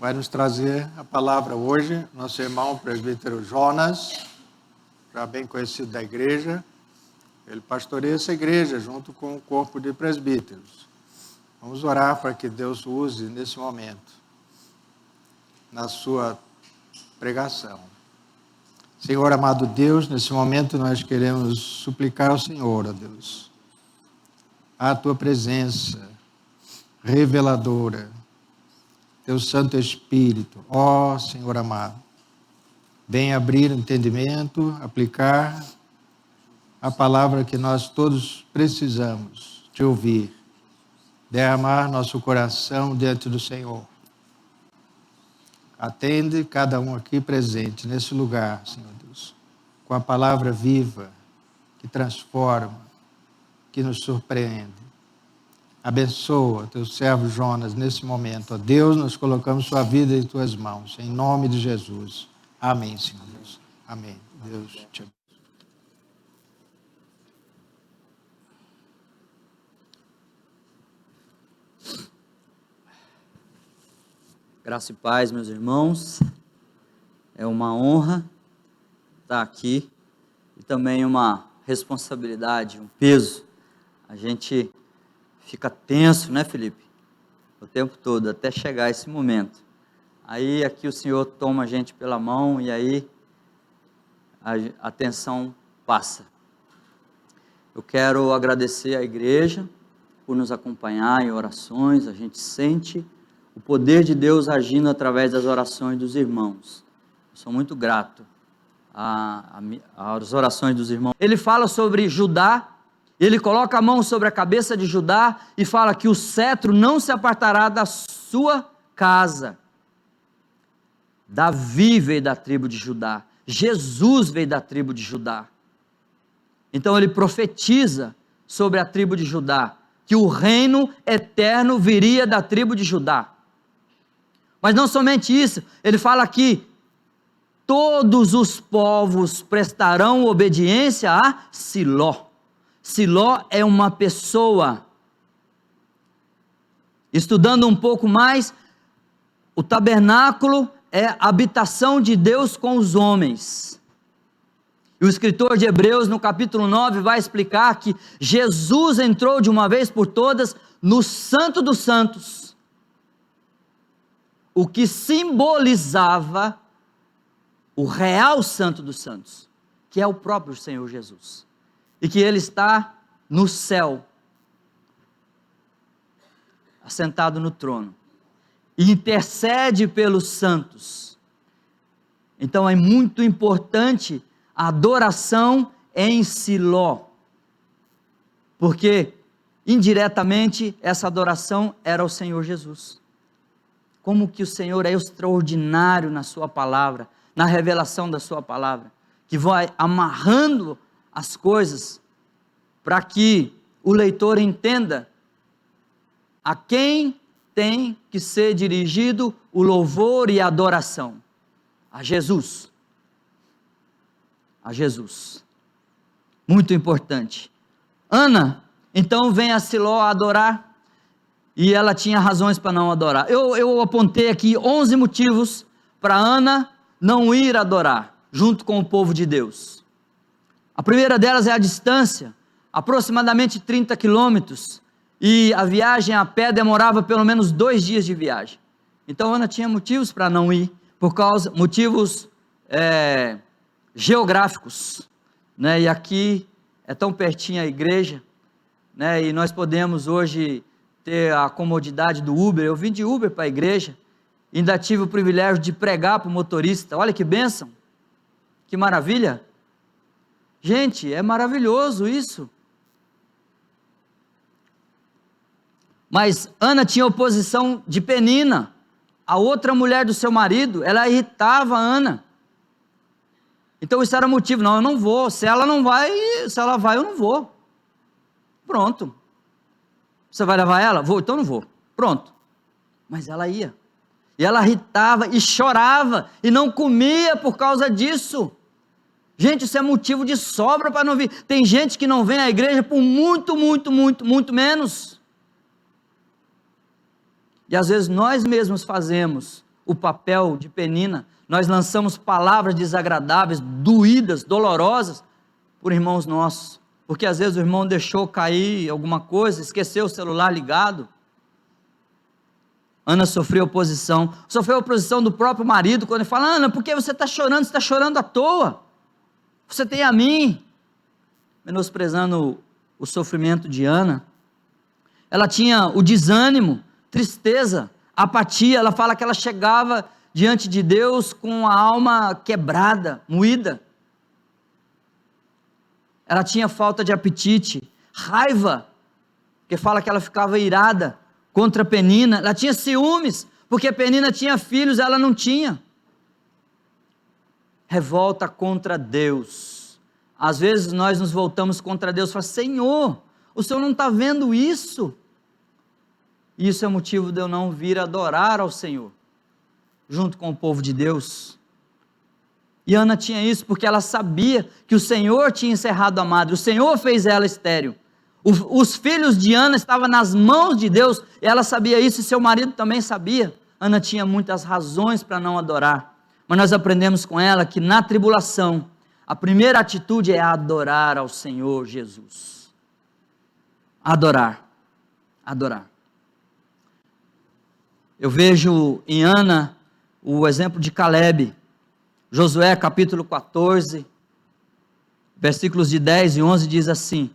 vai nos trazer a palavra hoje, nosso irmão presbítero Jonas, já bem conhecido da igreja. Ele pastoreia essa igreja junto com o corpo de presbíteros. Vamos orar para que Deus use nesse momento, na sua pregação. Senhor amado Deus, nesse momento nós queremos suplicar ao Senhor, ó Deus, a tua presença reveladora, teu Santo Espírito, ó Senhor amado, vem abrir o entendimento, aplicar a palavra que nós todos precisamos te ouvir, derramar nosso coração diante do Senhor. Atende cada um aqui presente nesse lugar, Senhor Deus, com a palavra viva, que transforma, que nos surpreende. Abençoa teu servo Jonas nesse momento. Ó Deus, nós colocamos sua vida em tuas mãos, em nome de Jesus. Amém, Senhor Deus. Amém. Deus te abençoe. Graça e paz, meus irmãos. É uma honra estar aqui e também uma responsabilidade, um peso. A gente fica tenso, né, Felipe? O tempo todo, até chegar esse momento. Aí aqui o Senhor toma a gente pela mão e aí a tensão passa. Eu quero agradecer à igreja por nos acompanhar em orações. A gente sente o poder de Deus agindo através das orações dos irmãos. Eu sou muito grato às orações dos irmãos. Ele fala sobre Judá, ele coloca a mão sobre a cabeça de Judá e fala que o cetro não se apartará da sua casa. Davi veio da tribo de Judá, Jesus veio da tribo de Judá. Então ele profetiza sobre a tribo de Judá, que o reino eterno viria da tribo de Judá. Mas não somente isso, ele fala que todos os povos prestarão obediência a Siló. Siló é uma pessoa. Estudando um pouco mais, o tabernáculo é a habitação de Deus com os homens. E o escritor de Hebreus, no capítulo 9, vai explicar que Jesus entrou de uma vez por todas no Santo dos Santos, o que simbolizava o real Santo dos Santos, que é o próprio Senhor Jesus, e que Ele está no céu, assentado no trono, e intercede pelos santos. Então é muito importante a adoração em Siló, porque indiretamente essa adoração era ao Senhor Jesus. Como que o Senhor é extraordinário na sua palavra, na revelação da sua palavra, que vai amarrando as coisas para que o leitor entenda a quem tem que ser dirigido o louvor e a adoração. A Jesus. A Jesus. Muito importante. Ana, então, vem a Siló adorar, e ela tinha razões para não adorar. Eu apontei aqui 11 motivos para Ana não ir adorar, junto com o povo de Deus. A primeira delas é a distância, aproximadamente 30 quilômetros, e a viagem a pé demorava pelo menos 2 dias de viagem. Então Ana tinha motivos para não ir, motivos geográficos, né? E aqui é tão pertinho a igreja, né? E nós podemos hoje ter a comodidade do Uber. Eu vim de Uber para a igreja, ainda tive o privilégio de pregar para o motorista. Olha que bênção, que maravilha. Gente, é maravilhoso isso. Mas Ana tinha oposição de Penina, a outra mulher do seu marido. Ela irritava a Ana. Então isso era motivo. Não, eu não vou. Se ela vai, eu não vou. Pronto. Você vai levar ela? Vou, então não vou. Pronto. Mas ela ia. E ela irritava e chorava e não comia por causa disso. Gente, isso é motivo de sobra para não vir. Tem gente que não vem à igreja por muito menos. E às vezes nós mesmos fazemos o papel de Penina, nós lançamos palavras desagradáveis, doídas, dolorosas, por irmãos nossos, porque às vezes o irmão deixou cair alguma coisa, esqueceu o celular ligado. Ana sofreu oposição do próprio marido, quando ele fala: Ana, por que você está chorando? Você está chorando à toa, você tem a mim, menosprezando o sofrimento de Ana. Ela tinha o desânimo, tristeza, apatia. Ela fala que ela chegava diante de Deus com a alma quebrada, moída. Ela tinha falta de apetite, raiva, porque fala que ela ficava irada contra Penina. Ela tinha ciúmes, porque Penina tinha filhos, ela não tinha. Revolta contra Deus. Às vezes nós nos voltamos contra Deus e falamos: Senhor, o Senhor não está vendo isso? Isso é motivo de eu não vir adorar ao Senhor, junto com o povo de Deus. E Ana tinha isso, porque ela sabia que o Senhor tinha encerrado a madre, o Senhor fez ela estéril. Os filhos de Ana estavam nas mãos de Deus, e ela sabia isso, e seu marido também sabia. Ana tinha muitas razões para não adorar, mas nós aprendemos com ela que na tribulação, a primeira atitude é adorar ao Senhor Jesus. Adorar. Eu vejo em Ana o exemplo de Calebe. Josué capítulo 14, versículos de 10 e 11 diz assim: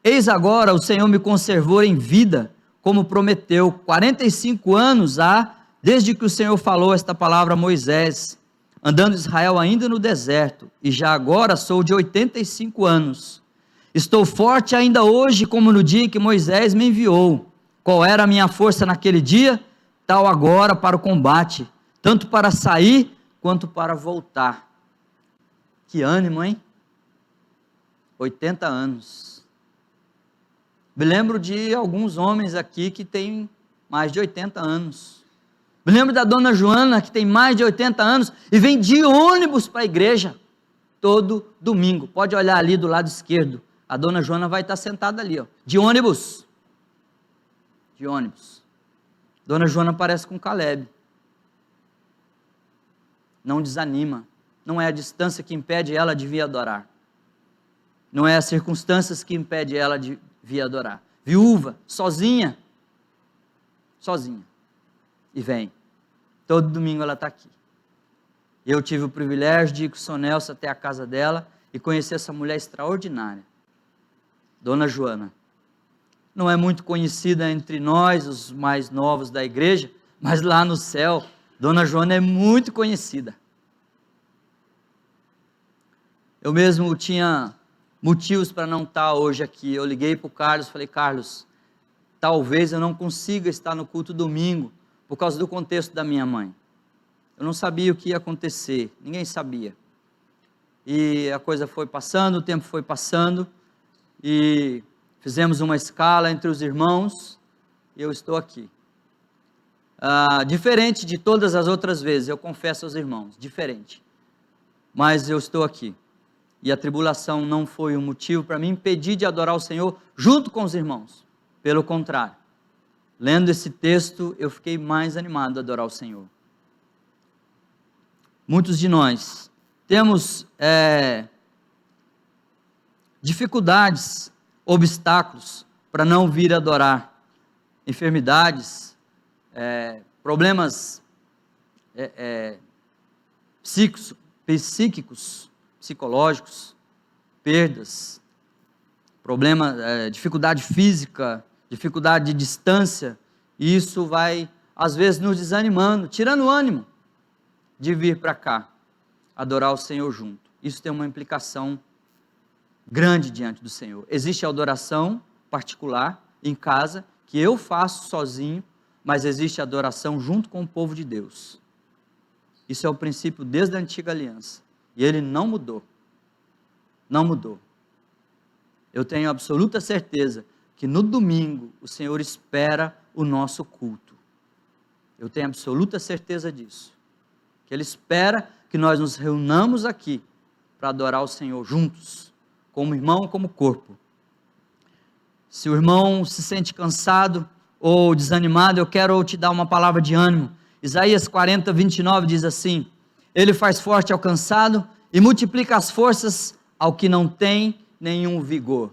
Eis agora o Senhor me conservou em vida, como prometeu, 45 anos há, desde que o Senhor falou esta palavra a Moisés, andando Israel ainda no deserto, e já agora sou de 85 anos. Estou forte ainda hoje, como no dia em que Moisés me enviou. Qual era a minha força naquele dia? Tal agora para o combate, tanto para sair quanto para voltar. Que ânimo, hein? 80 anos. Me lembro de alguns homens aqui que têm mais de 80 anos. Me lembro da dona Joana, que tem mais de 80 anos e vem de ônibus para a igreja todo domingo. Pode olhar ali do lado esquerdo. A dona Joana vai estar sentada ali, ó, de ônibus. De ônibus. Dona Joana parece com Calebe. Não desanima. Não é a distância que impede ela de vir adorar. Não é as circunstâncias que impede ela de vir adorar. Viúva, sozinha. Sozinha. E vem. Todo domingo ela está aqui. Eu tive o privilégio de ir com o Sonelso até a casa dela e conhecer essa mulher extraordinária. Dona Joana. Não é muito conhecida entre nós, os mais novos da igreja, mas lá no céu, Dona Joana é muito conhecida. Eu mesmo tinha motivos para não estar hoje aqui. Eu liguei para o Carlos, falei: Carlos, talvez eu não consiga estar no culto domingo, por causa do contexto da minha mãe. Eu não sabia o que ia acontecer, ninguém sabia. E a coisa foi passando, o tempo foi passando, e fizemos uma escala entre os irmãos, e eu estou aqui. Diferente de todas as outras vezes, eu confesso aos irmãos, diferente. Mas eu estou aqui. E a tribulação não foi um motivo para me impedir de adorar o Senhor junto com os irmãos. Pelo contrário. Lendo esse texto, eu fiquei mais animado a adorar o Senhor. Muitos de nós temos dificuldades, obstáculos para não vir adorar. Enfermidades, problemas psíquicos, psicológicos, perdas, dificuldade física, dificuldade de distância, e isso vai, às vezes, nos desanimando, tirando o ânimo de vir para cá, adorar o Senhor junto. Isso tem uma implicação grande diante do Senhor. Existe a adoração particular, em casa, que eu faço sozinho, mas existe a adoração junto com o povo de Deus. Isso é o princípio desde a antiga aliança, e ele não mudou. Não mudou. Eu tenho absoluta certeza que no domingo o Senhor espera o nosso culto. Eu tenho absoluta certeza disso. Que Ele espera que nós nos reunamos aqui para adorar o Senhor juntos, como irmão, como corpo. Se o irmão se sente cansado ou desanimado, eu quero te dar uma palavra de ânimo Isaías 40, 29 diz assim: Ele faz forte ao cansado e multiplica as forças ao que não tem nenhum vigor.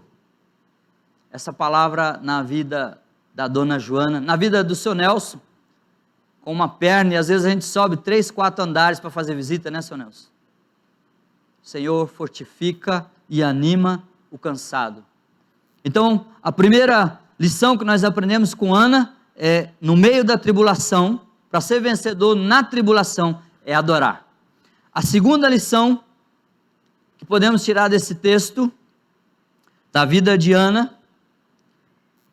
Essa palavra na vida da dona Joana, na vida do seu Nelson, com uma perna, e às vezes a gente sobe 3, 4 andares para fazer visita, né, seu Nelson? O Senhor fortifica e anima o cansado. Então, a primeira lição que nós aprendemos com Ana é, no meio da tribulação, para ser vencedor na tribulação, é adorar. A segunda lição que podemos tirar desse texto, da vida de Ana,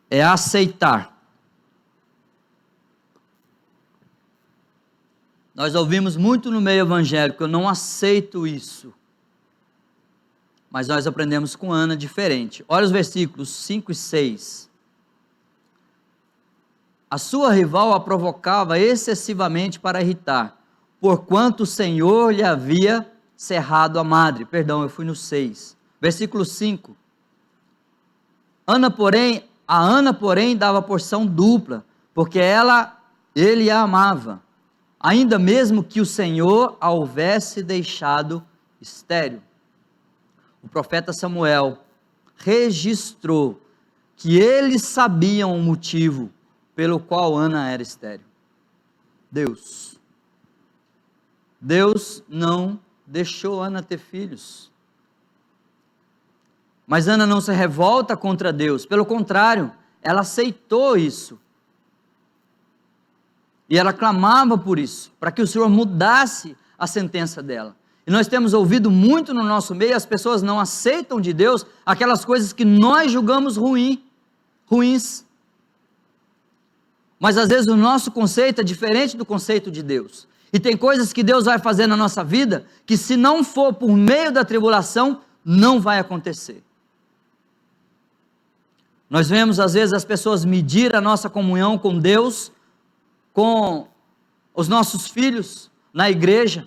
é aceitar. Nós ouvimos muito no meio evangélico: eu não aceito isso. Mas nós aprendemos com Ana diferente. Olha os versículos 5 e 6. A sua rival a provocava excessivamente para irritar, porquanto o Senhor lhe havia cerrado a madre. Perdão, eu fui no 6. Versículo 5. A Ana, porém, dava porção dupla, porque ele a amava, ainda mesmo que o Senhor a houvesse deixado estéril. O profeta Samuel registrou que eles sabiam o motivo pelo qual Ana era estéril. Deus não deixou Ana ter filhos. Mas Ana não se revolta contra Deus, pelo contrário, ela aceitou isso. E ela clamava por isso, para que o Senhor mudasse a sentença dela. E nós temos ouvido muito no nosso meio, as pessoas não aceitam de Deus aquelas coisas que nós julgamos ruins. Mas às vezes o nosso conceito é diferente do conceito de Deus. E tem coisas que Deus vai fazer na nossa vida, que se não for por meio da tribulação, não vai acontecer. Nós vemos às vezes as pessoas medir a nossa comunhão com Deus, com os nossos filhos na igreja,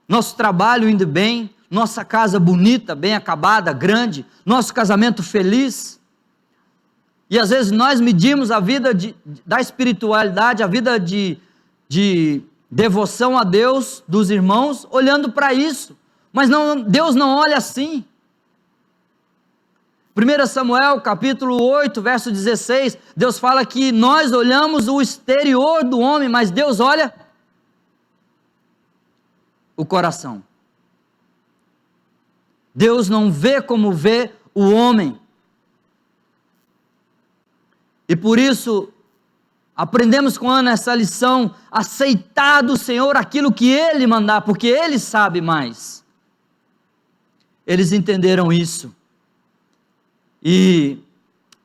nosso trabalho indo bem, nossa casa bonita, bem acabada, grande, nosso casamento feliz. E às vezes nós medimos a vida da espiritualidade, a vida de devoção a Deus dos irmãos, olhando para isso. Mas Deus não olha assim. 1 Samuel capítulo 8, verso 16, Deus fala que nós olhamos o exterior do homem, mas Deus olha o coração. Deus não vê como vê o homem. E por isso, aprendemos com Ana essa lição: aceitar do Senhor aquilo que Ele mandar, porque Ele sabe mais. Eles entenderam isso. E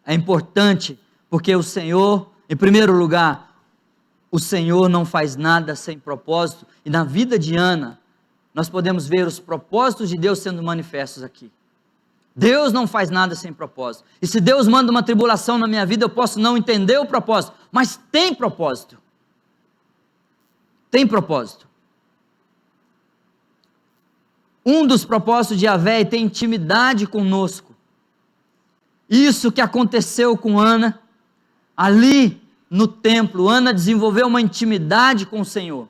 é importante, porque o Senhor, em primeiro lugar, o Senhor não faz nada sem propósito. E na vida de Ana, nós podemos ver os propósitos de Deus sendo manifestos aqui. Deus não faz nada sem propósito. E se Deus manda uma tribulação na minha vida, eu posso não entender o propósito, mas tem propósito. Tem propósito. Um dos propósitos de Yahvé é ter intimidade conosco. Isso que aconteceu com Ana, ali no templo, Ana desenvolveu uma intimidade com o Senhor,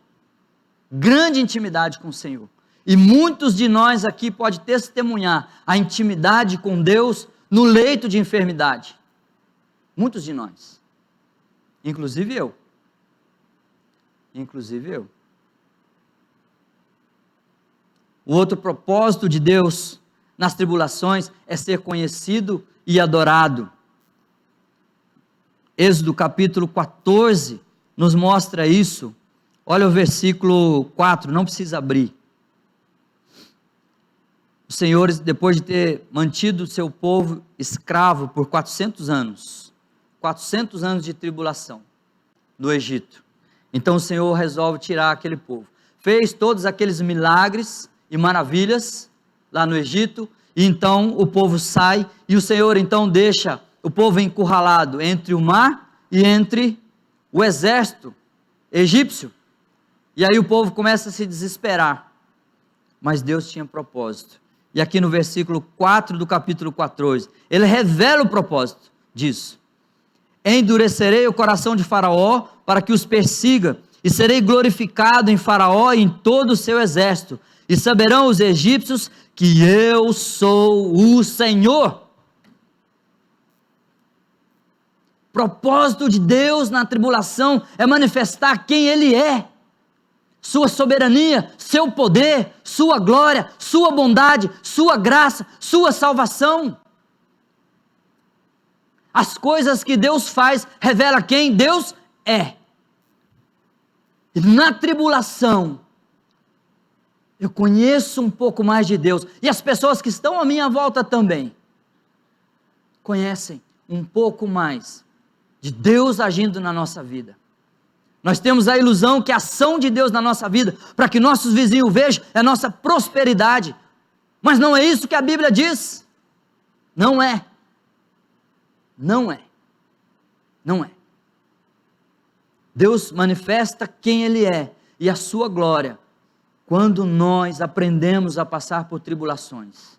grande intimidade com o Senhor, e muitos de nós aqui podem testemunhar a intimidade com Deus no leito de enfermidade, muitos de nós, inclusive eu, O outro propósito de Deus nas tribulações é ser conhecido e adorado. Êxodo capítulo 14 nos mostra isso. Olha o versículo 4, não precisa abrir. Os senhores, depois de ter mantido o seu povo escravo por 400 anos de tribulação no Egito, então o Senhor resolve tirar aquele povo. Fez todos aqueles milagres e maravilhas lá no Egito, e então o povo sai, e o Senhor então deixa o povo encurralado entre o mar e entre o exército egípcio, e aí o povo começa a se desesperar, mas Deus tinha propósito, e aqui no versículo 4 do capítulo 14, ele revela o propósito disso: endurecerei o coração de Faraó, para que os persiga, e serei glorificado em Faraó e em todo o seu exército, e saberão os egípcios que eu sou o Senhor. O propósito de Deus na tribulação é manifestar quem Ele é, sua soberania, seu poder, sua glória, sua bondade, sua graça, sua salvação. As coisas que Deus faz revela quem Deus é. E na tribulação, eu conheço um pouco mais de Deus, e as pessoas que estão à minha volta também conhecem um pouco mais de Deus agindo na nossa vida. Nós temos a ilusão que a ação de Deus na nossa vida, para que nossos vizinhos vejam, é a nossa prosperidade, mas não é isso que a Bíblia diz. Não é. Não é. Não é. Deus manifesta quem Ele é e a sua glória quando nós aprendemos a passar por tribulações,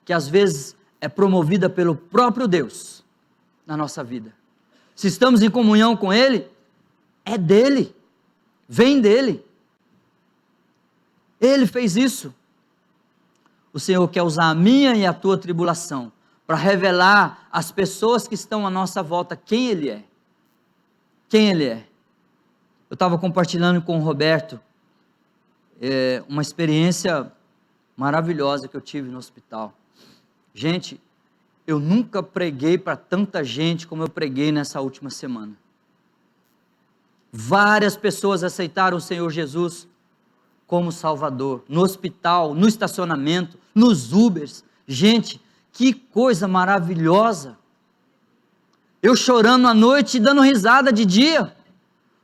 que às vezes é promovida pelo próprio Deus na nossa vida. Se estamos em comunhão com Ele, é dele, vem dele. Ele fez isso. O Senhor quer usar a minha e a tua tribulação para revelar às pessoas que estão à nossa volta quem Ele é. Quem Ele é. Eu estava compartilhando com o Roberto uma experiência maravilhosa que eu tive no hospital. Gente, eu nunca preguei para tanta gente como eu preguei nessa última semana. Várias pessoas aceitaram o Senhor Jesus como Salvador, no hospital, no estacionamento, nos Ubers. Gente, que coisa maravilhosa. Eu chorando à noite e dando risada de dia,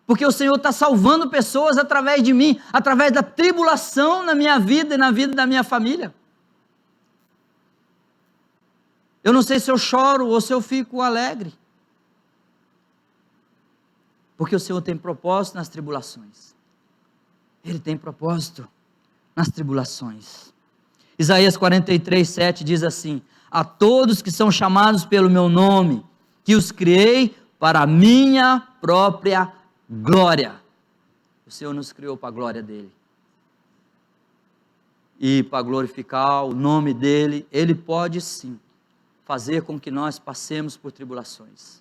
porque o Senhor está salvando pessoas através de mim, através da tribulação na minha vida e na vida da minha família. Eu não sei se eu choro ou se eu fico alegre, porque o Senhor tem propósito nas tribulações. Ele tem propósito nas tribulações. Isaías 43:7 diz assim: a todos que são chamados pelo meu nome, que os criei para a minha própria glória. O Senhor nos criou para a glória dele. E para glorificar o nome dele, ele pode sim fazer com que nós passemos por tribulações.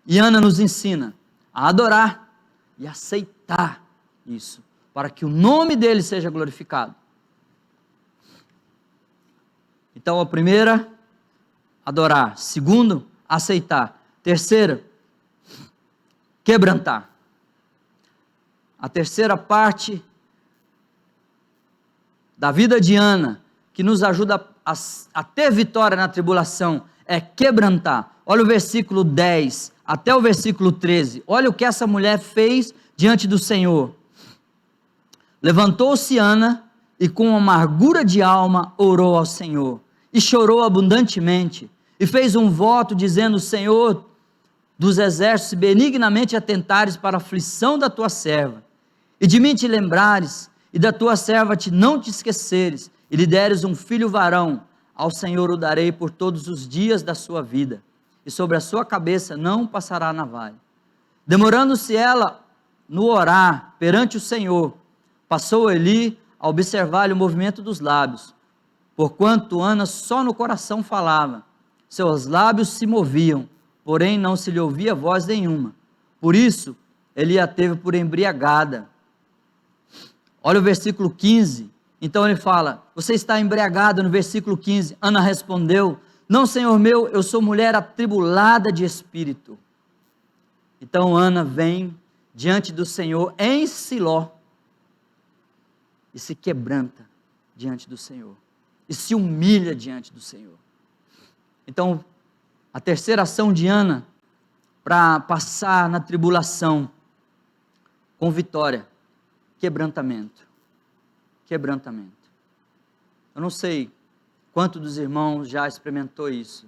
E Ana nos ensina a adorar e aceitar isso, para que o nome dele seja glorificado. Então, a primeira, adorar. Segundo, aceitar. Terceira, quebrantar. A terceira parte da vida de Ana, que nos ajuda a ter vitória na tribulação, é quebrantar. Olha o versículo 10 até o versículo 13. Olha o que essa mulher fez diante do Senhor. Levantou-se Ana e com amargura de alma orou ao Senhor, e chorou abundantemente, e fez um voto dizendo: Senhor dos exércitos, benignamente atentares para a aflição da tua serva, e de mim te lembrares, e da tua serva não te esqueceres, e lhe deres um filho varão, ao Senhor o darei por todos os dias da sua vida, e sobre a sua cabeça não passará navalha. Demorando-se ela no orar perante o Senhor, passou Eli a observar-lhe o movimento dos lábios, porquanto Ana só no coração falava, seus lábios se moviam, porém não se lhe ouvia voz nenhuma. Por isso, ele a teve por embriagada. Olha o versículo 15. Então ele fala: você está embriagada, no versículo 15. Ana respondeu: não, Senhor meu, eu sou mulher atribulada de espírito. Então Ana vem diante do Senhor em Siló e se quebranta diante do Senhor e se humilha diante do Senhor. Então, a terceira ação de Ana para passar na tribulação com vitória: quebrantamento. Quebrantamento. Eu não sei quanto dos irmãos já experimentou isso.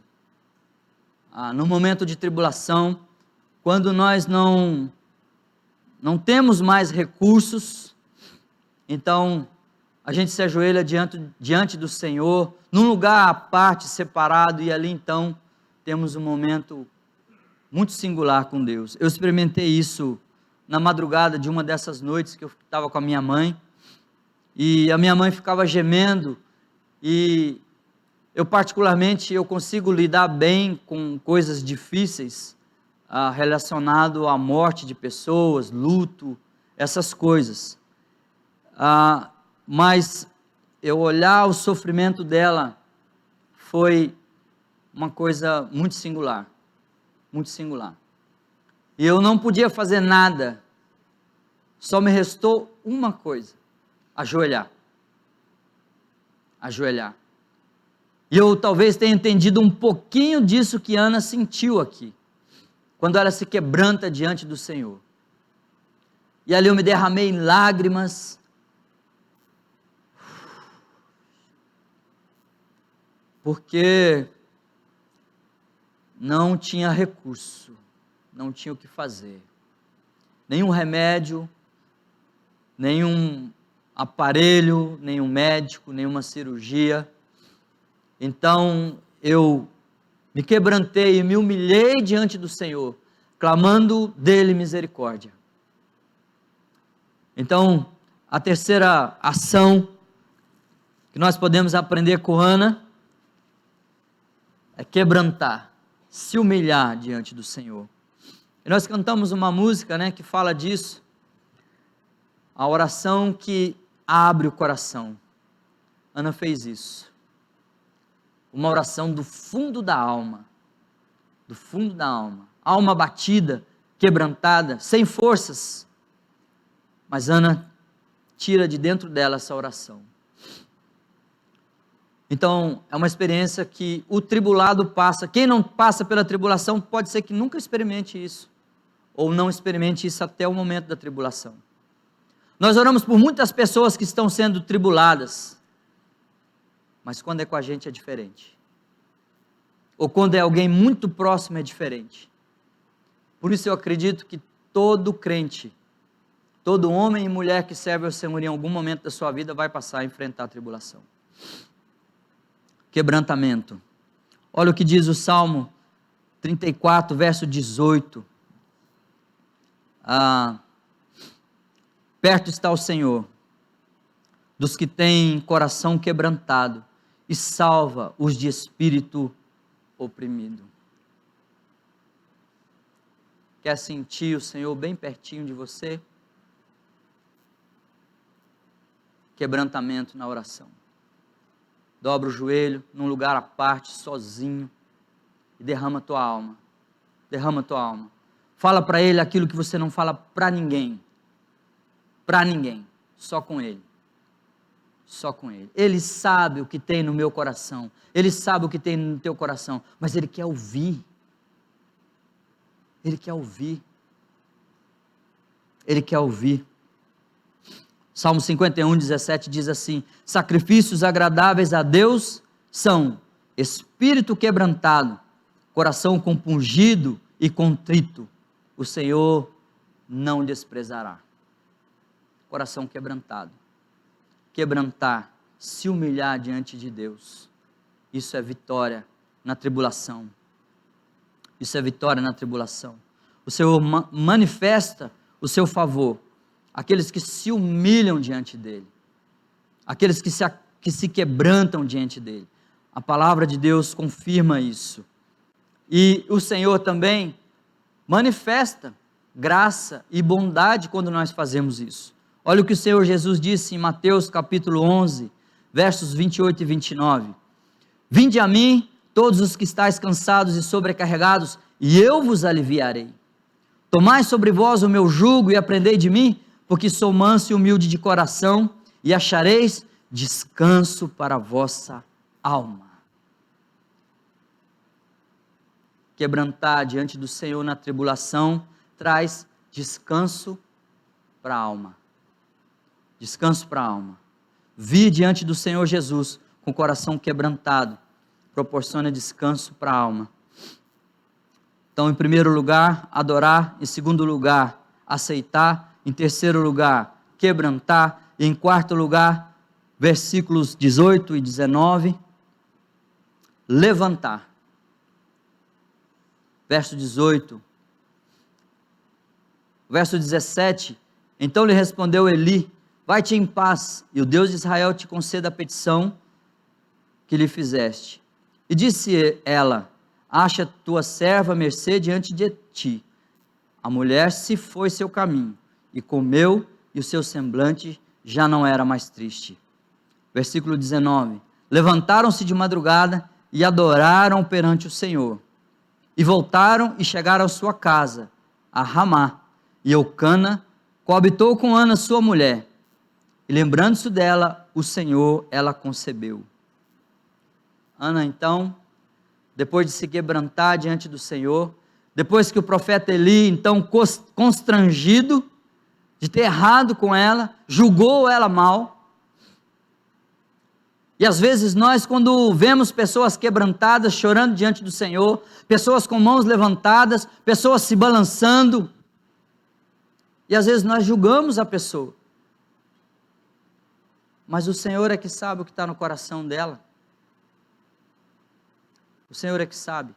No momento de tribulação, quando nós não temos mais recursos, então a gente se ajoelha diante do Senhor, num lugar à parte, separado, e ali então temos um momento muito singular com Deus. Eu experimentei isso na madrugada de uma dessas noites que eu estava com a minha mãe, e a minha mãe ficava gemendo, e eu particularmente, eu consigo lidar bem com coisas difíceis, relacionado à morte de pessoas, luto, essas coisas. Mas eu olhar o sofrimento dela foi uma coisa muito singular, muito singular. E eu não podia fazer nada, só me restou uma coisa: ajoelhar. Ajoelhar. E eu talvez tenha entendido um pouquinho disso que Ana sentiu aqui, quando ela se quebranta diante do Senhor. E ali eu me derramei em lágrimas, porque não tinha recurso, não tinha o que fazer, nenhum remédio, nenhum aparelho, nenhum médico, nenhuma cirurgia. Então eu me quebrantei e me humilhei diante do Senhor, clamando dele misericórdia. Então, a terceira ação que nós podemos aprender com Ana é quebrantar, se humilhar diante do Senhor. E nós cantamos uma música, que fala disso, a oração que abre o coração. Ana fez isso. Uma oração do fundo da alma, alma batida, quebrantada, sem forças, mas Ana tira de dentro dela essa oração. Então, é uma experiência que o tribulado passa. Quem não passa pela tribulação pode ser que nunca experimente isso, ou não experimente isso até o momento da tribulação. Nós oramos por muitas pessoas que estão sendo tribuladas, mas quando é com a gente é diferente, ou quando é alguém muito próximo é diferente. Por isso eu acredito que todo crente, todo homem e mulher que serve ao Senhor em algum momento da sua vida vai passar a enfrentar a tribulação. Quebrantamento. Olha o que diz o Salmo 34, verso 18. Perto está o Senhor dos que têm coração quebrantado e salva os de espírito oprimido. Quer sentir o Senhor bem pertinho de você? Quebrantamento na oração. Dobra o joelho num lugar à parte, sozinho, e derrama a tua alma. Derrama a tua alma. Fala para Ele aquilo que você não fala para ninguém. Para ninguém. Só com Ele. Só com Ele. Ele sabe o que tem no meu coração. Ele sabe o que tem no teu coração. Mas Ele quer ouvir. Ele quer ouvir. Ele quer ouvir. Salmo 51, 17 diz assim: sacrifícios agradáveis a Deus são espírito quebrantado, coração compungido e contrito, o Senhor não desprezará. Coração quebrantado. Quebrantar, se humilhar diante de Deus, isso é vitória na tribulação. Isso é vitória na tribulação. O Senhor manifesta o seu favor aqueles que se humilham diante dele, aqueles que se quebrantam diante dele. A palavra de Deus confirma isso. E o Senhor também manifesta graça e bondade quando nós fazemos isso. Olha o que o Senhor Jesus disse em Mateus capítulo 11, versos 28 e 29. Vinde a mim, todos os que estáis cansados e sobrecarregados, e eu vos aliviarei. Tomai sobre vós o meu jugo e aprendei de mim, porque sou manso e humilde de coração, e achareis descanso para a vossa alma. Quebrantar diante do Senhor na tribulação traz descanso para a alma. Descanso para a alma. Vir diante do Senhor Jesus com o coração quebrantado proporciona descanso para a alma. Então, em primeiro lugar, adorar. Em segundo lugar, aceitar. Em terceiro lugar, quebrantar. E em quarto lugar, versículos 18 e 19, levantar. Verso 18. verso 17, então lhe respondeu Eli, vai-te em paz, e o Deus de Israel te conceda a petição que lhe fizeste. E disse ela, acha tua serva mercê diante de ti. A mulher se foi seu caminho, e comeu, e o seu semblante já não era mais triste. Versículo 19, levantaram-se de madrugada, e adoraram perante o Senhor, e voltaram e chegaram à sua casa, a Ramá, e Eucana coabitou com Ana sua mulher, e lembrando-se dela, o Senhor, ela concebeu. Ana então, depois de se quebrantar diante do Senhor, depois que o profeta Eli, então constrangido de ter errado com ela, julgou ela mal. E às vezes nós, quando vemos pessoas quebrantadas, chorando diante do Senhor, pessoas com mãos levantadas, pessoas se balançando, e às vezes nós julgamos a pessoa, mas o Senhor é que sabe o que está no coração dela. O Senhor é que sabe.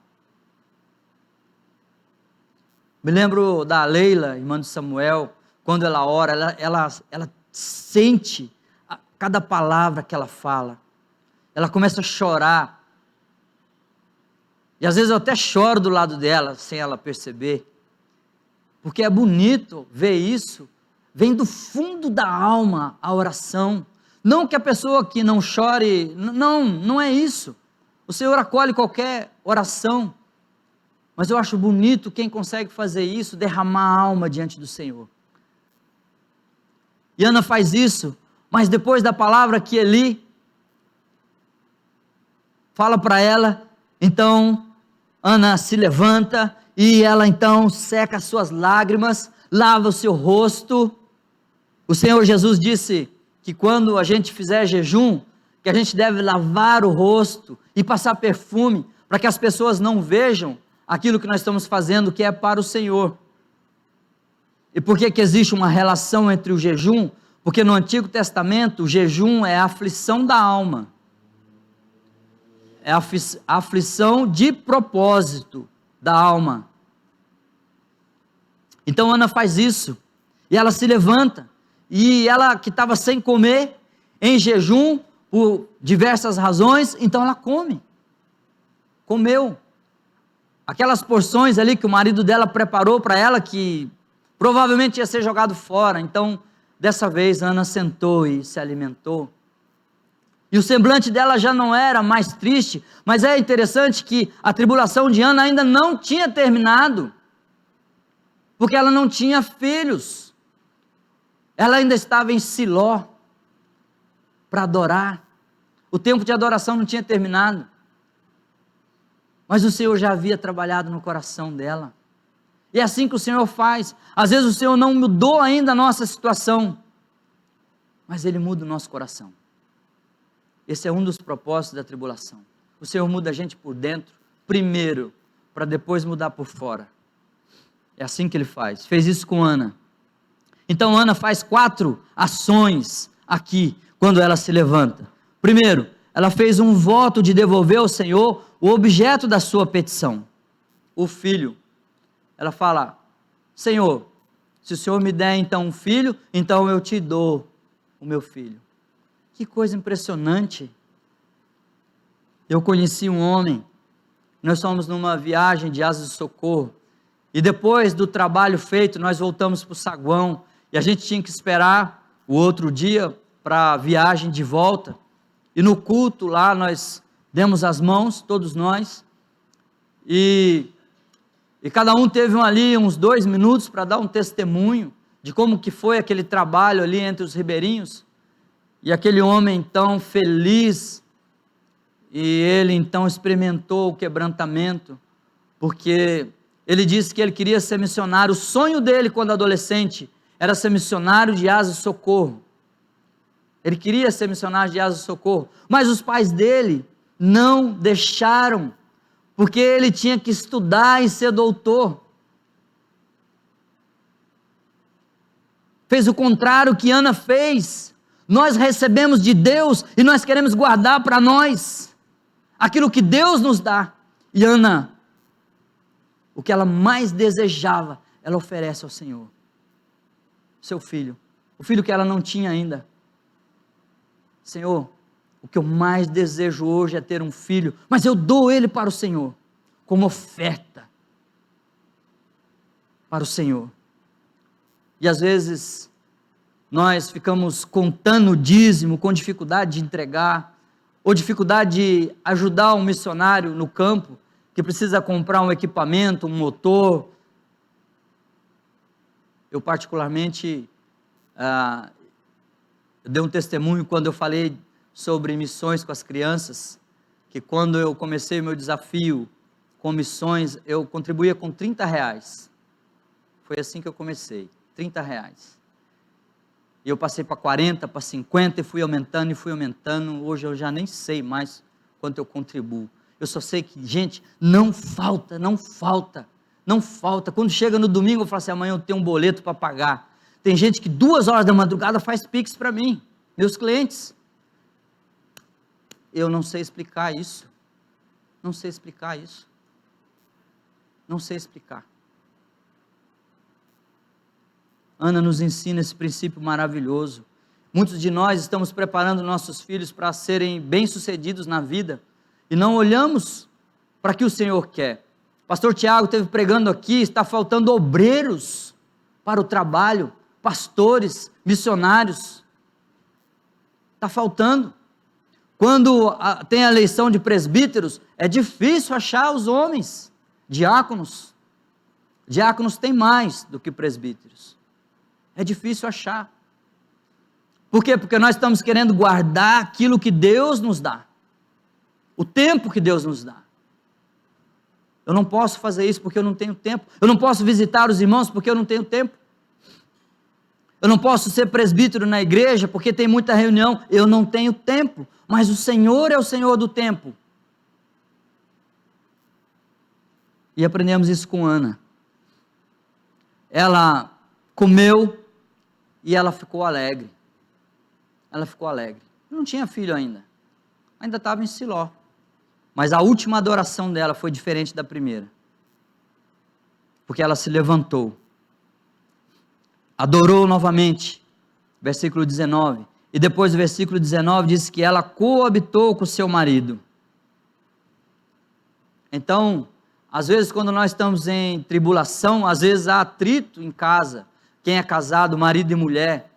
Me lembro da Leila, irmã de Samuel, quando ela ora, ela sente cada palavra que ela fala. Ela começa a chorar. E às vezes eu até choro do lado dela, sem ela perceber. Porque é bonito ver isso. Vem do fundo da alma a oração. Não que a pessoa que não chore, não é isso. O Senhor acolhe qualquer oração. Mas eu acho bonito quem consegue fazer isso, derramar a alma diante do Senhor. E Ana faz isso, mas depois da palavra que Eli fala para ela, então Ana se levanta e ela então seca as suas lágrimas, lava o seu rosto. O Senhor Jesus disse que quando a gente fizer jejum, que a gente deve lavar o rosto e passar perfume, para que as pessoas não vejam aquilo que nós estamos fazendo, que é para o Senhor. E por que existe uma relação entre o jejum? Porque no Antigo Testamento, o jejum é a aflição da alma. É a aflição de propósito da alma. Então Ana faz isso, e ela se levanta, e ela que estava sem comer, em jejum, por diversas razões, então ela comeu, aquelas porções ali que o marido dela preparou para ela, que provavelmente ia ser jogado fora, então dessa vez Ana sentou e se alimentou, e o semblante dela já não era mais triste, mas é interessante que a tribulação de Ana ainda não tinha terminado, porque ela não tinha filhos, ela ainda estava em Siló, para adorar, o tempo de adoração não tinha terminado, mas o Senhor já havia trabalhado no coração dela, e é assim que o Senhor faz. Às vezes o Senhor não mudou ainda a nossa situação, mas Ele muda o nosso coração. Esse é um dos propósitos da tribulação. O Senhor muda a gente por dentro, primeiro, para depois mudar por fora. É assim que Ele faz. Fez isso com Ana. Então Ana faz 4 ações aqui, quando ela se levanta. Primeiro, ela fez um voto de devolver ao Senhor o objeto da sua petição, o filho. Ela fala, Senhor, se o Senhor me der então um filho, então eu te dou o meu filho. Que coisa impressionante. Eu conheci um homem, nós fomos numa viagem de Asas de Socorro, e depois do trabalho feito, nós voltamos para o saguão, e a gente tinha que esperar o outro dia para a viagem de volta, e no culto lá nós demos as mãos, todos nós, e cada um teve ali uns 2 minutos para dar um testemunho de como que foi aquele trabalho ali entre os ribeirinhos, e aquele homem então feliz, e ele então experimentou o quebrantamento, porque ele disse que ele queria ser missionário. O sonho dele quando adolescente era ser missionário de Asas de Socorro. Ele queria ser missionário de Asas de Socorro, mas os pais dele não deixaram, porque ele tinha que estudar e ser doutor. Fez o contrário que Ana fez. Nós recebemos de Deus e nós queremos guardar para nós aquilo que Deus nos dá. E Ana, o que ela mais desejava, ela oferece ao Senhor. seu filho, o filho que ela não tinha ainda. Senhor, o que eu mais desejo hoje é ter um filho, mas eu dou ele para o Senhor, como oferta para o Senhor. E às vezes, nós ficamos contando o dízimo com dificuldade de entregar, ou dificuldade de ajudar um missionário no campo, que precisa comprar um equipamento, um motor. Eu particularmente, eu dei um testemunho quando eu falei sobre missões com as crianças, que quando eu comecei o meu desafio com missões, eu contribuía com R$30, foi assim que eu comecei, R$30, e eu passei para 40, para 50, e fui aumentando, hoje eu já nem sei mais quanto eu contribuo, eu só sei que, gente, não falta, quando chega no domingo eu falo assim, amanhã eu tenho um boleto para pagar. Tem gente que 2 horas da madrugada faz pix para mim, meus clientes. Eu não sei explicar isso. Não sei explicar. Ana nos ensina esse princípio maravilhoso. Muitos de nós estamos preparando nossos filhos para serem bem-sucedidos na vida e não olhamos para o que o Senhor quer. Pastor Tiago esteve pregando aqui, está faltando obreiros para o trabalho, pastores, missionários, está faltando. Quando tem a eleição de presbíteros, é difícil achar os homens, diáconos tem mais do que presbíteros, é difícil achar. Por quê? Porque nós estamos querendo guardar aquilo que Deus nos dá, o tempo que Deus nos dá. Eu não posso fazer isso porque eu não tenho tempo, eu não posso visitar os irmãos porque eu não tenho tempo, eu não posso ser presbítero na igreja porque tem muita reunião, eu não tenho tempo, mas o Senhor é o Senhor do tempo. E aprendemos isso com Ana. Ela comeu e ela ficou alegre. Não tinha filho ainda estava em Siló. Mas a última adoração dela foi diferente da primeira. Porque ela se levantou, adorou novamente, versículo 19, e depois do versículo 19 diz que ela coabitou com seu marido. Então, às vezes quando nós estamos em tribulação, às vezes há atrito em casa, quem é casado, marido e mulher,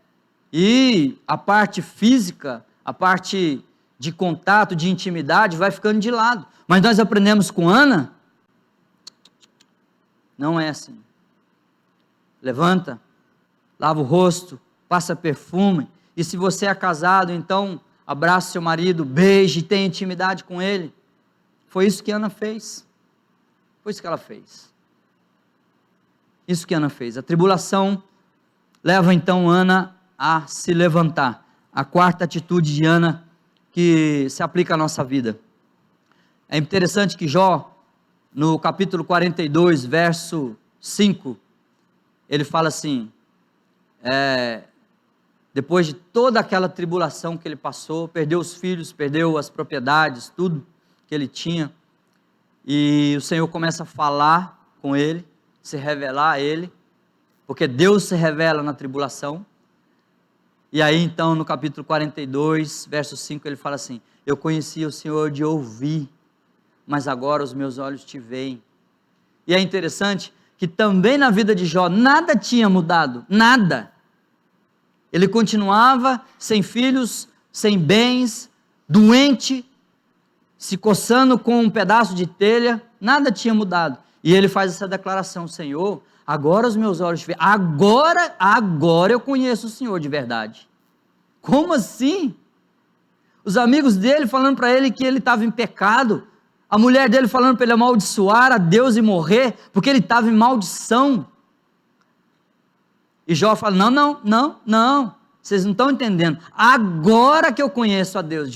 e a parte física, a parte de contato, de intimidade, vai ficando de lado. Mas nós aprendemos com Ana, não é assim. Levanta, lava o rosto, passa perfume, e se você é casado, então abraça seu marido, beije, tenha intimidade com ele. Foi isso que Ana fez. Foi isso que ela fez. Isso que Ana fez. A tribulação leva então Ana a se levantar. A quarta atitude de Ana que se aplica à nossa vida. É interessante que Jó, no capítulo 42, verso 5, ele fala assim, depois de toda aquela tribulação que ele passou, perdeu os filhos, perdeu as propriedades, tudo que ele tinha, e o Senhor começa a falar com ele, se revelar a ele, porque Deus se revela na tribulação. E aí então no capítulo 42, verso 5, ele fala assim, eu conhecia o Senhor de ouvir, mas agora os meus olhos te veem. E é interessante que também na vida de Jó nada tinha mudado, nada. Ele continuava sem filhos, sem bens, doente, se coçando com um pedaço de telha, nada tinha mudado. E ele faz essa declaração, Senhor, agora os meus olhos te veem, agora eu conheço o Senhor de verdade. Como assim? Os amigos dele falando para ele que ele estava em pecado, a mulher dele falando para ele amaldiçoar a Deus e morrer, porque ele estava em maldição. E Jó fala, não, vocês não estão entendendo, agora que eu conheço a Deus de